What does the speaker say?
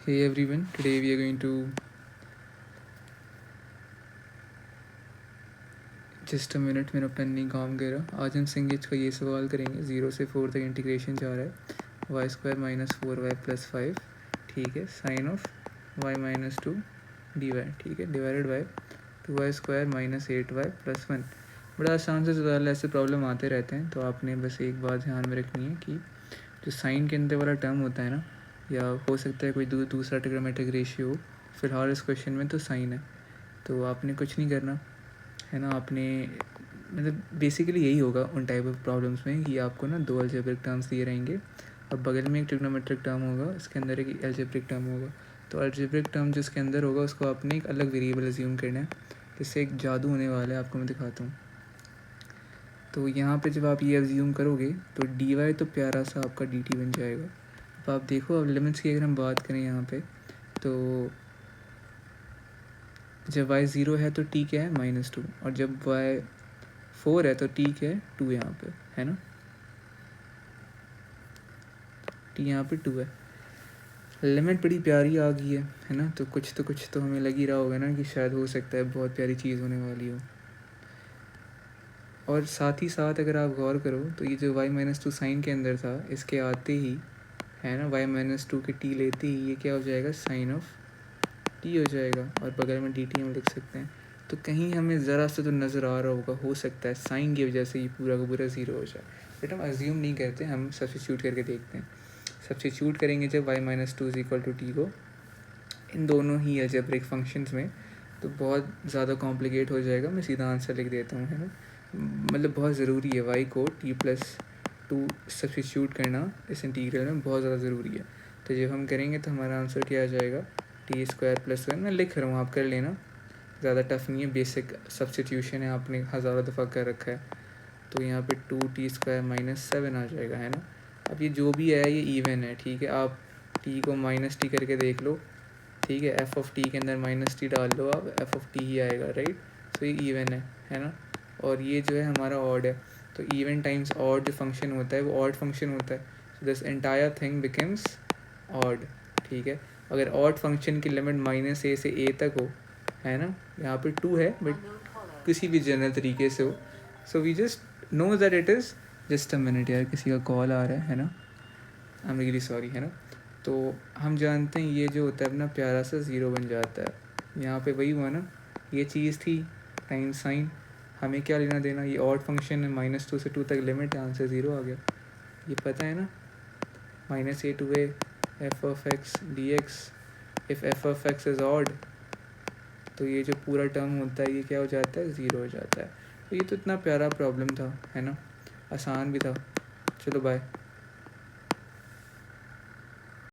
Hey everyone, today we are going to just a minute, मेरा pen नहीं काम कर रहा। आज हम सिंगेज का ये सवाल करेंगे। 0 से 4 तक इंटीग्रेशन जा रहा है। Y square minus 4y plus 5, ठीक है, sine of y minus 2 d y, ठीक है, divided by 2y square minus 8y plus 1। बड़ा आसान से सवाल, ऐसे प्रॉब्लम आते रहते हैं। तो आपने बस एक बात ध्यान में रखनी है कि जो साइन के अंदर वाला टर्म होता है ना, या हो सकता है कोई दूसरा ट्रिग्नोमेट्रिक रेशियो हो, फिलहाल इस क्वेश्चन में तो साइन है, तो आपने कुछ नहीं करना है ना। आपने मतलब बेसिकली यही होगा उन टाइप ऑफ प्रॉब्लम्स में कि आपको ना दो अलजेब्रिक टर्म्स दिए रहेंगे और बगल में एक ट्रिग्नोमेट्रिक टर्म होगा, इसके अंदर एक अलजेब्रिक टर्म होगा। तो अलजेब्रिक टर्म जिसके अंदर होगा उसको आपने एक अलग वेरिएबल अज्यूम करना है, जिससे एक जादू होने वाला है, आपको मैं दिखाता हूँ। तो यहाँ पे जब आप ये अज्यूम करोगे तो डी वाई तो प्यारा सा आपका डी टी बन जाएगा। अब आप देखो, अब लिमिट्स की अगर हम बात करें यहाँ पे, तो जब y 0 है तो t क्या है, -2, और जब y 4 है तो t क्या है, 2 यहाँ पे है ना, t यहाँ पे 2 है। लिमिट बड़ी प्यारी आ गई है ना। तो कुछ तो हमें लग ही रहा होगा ना कि शायद हो सकता है बहुत प्यारी चीज़ होने वाली हो। और साथ ही साथ अगर आप गौर करो तो ये जो y-2 साइन के अंदर था, इसके आते ही है ना, y-2 के t लेते ही ये क्या हो जाएगा, साइन ऑफ t हो जाएगा, और बगल में dt हम लिख सकते हैं। तो कहीं हमें ज़रा सा तो नज़र आ रहा होगा, हो सकता है साइन की वजह से ये पूरा का पूरा ज़ीरो हो जाए, बट हम अज्यूम नहीं करते, हम सब्स्टिट्यूट करके देखते हैं। सब्स्टिट्यूट करेंगे जब y-2 = t को इन दोनों ही अलजेब्रिक फंक्शंस में, तो बहुत ज़्यादा कॉम्प्लिकेट हो जाएगा। मैं सीधा आंसर लिख देता हूँ, है ना। मतलब बहुत ज़रूरी है y को t+2 सब्स्टिट्यूट करना इस इंटीग्रल में, बहुत ज़्यादा ज़रूरी है। तो जब हम करेंगे तो हमारा आंसर क्या आ जाएगा, t² + 1। मैं लिख रहा हूँ, आप कर लेना, ज़्यादा टफ नहीं है, बेसिक सब्स्टिट्यूशन है, आपने हज़ारों दफ़ा कर रखा है। तो यहाँ पे 2t² - 7 आ जाएगा, है ना। अब ये जो भी है ये इवन है, ठीक है। आप t को -t करके देख लो, ठीक है, f(t) के अंदर -t डाल लो, आप f(t) ही आएगा, राइट। तो ये इवन है ना। और ये जो है हमारा ऑड है, तो इवन टाइम्स ऑड जो फंक्शन होता है वो ऑड फंक्शन होता है। So this entire thing becomes odd, ठीक है। अगर ऑड फंक्शन की लिमिट -a से a तक हो, है ना, यहाँ पे 2 है बट किसी भी जनरल तरीके से हो, so we just know that it is, just a minute यार, किसी का कॉल आ रहा है ना, आई एम रियली सॉरी, है ना। तो हम जानते हैं ये जो होता है अपना प्यारा सा ज़ीरो बन जाता है। यहाँ पे वही हुआ ना, ये चीज़ थी टाइम साइन, हमें क्या लेना देना, ये ऑड फंक्शन है, -2 से 2 तक लिमिट है, आंसर ज़ीरो आ गया। ये पता है ना, -a to a f(x) dx, if f(x) is odd, तो ये जो पूरा टर्म होता है ये क्या हो जाता है, ज़ीरो हो जाता है। तो ये तो इतना प्यारा प्रॉब्लम था, है ना, आसान भी था। चलो बाय।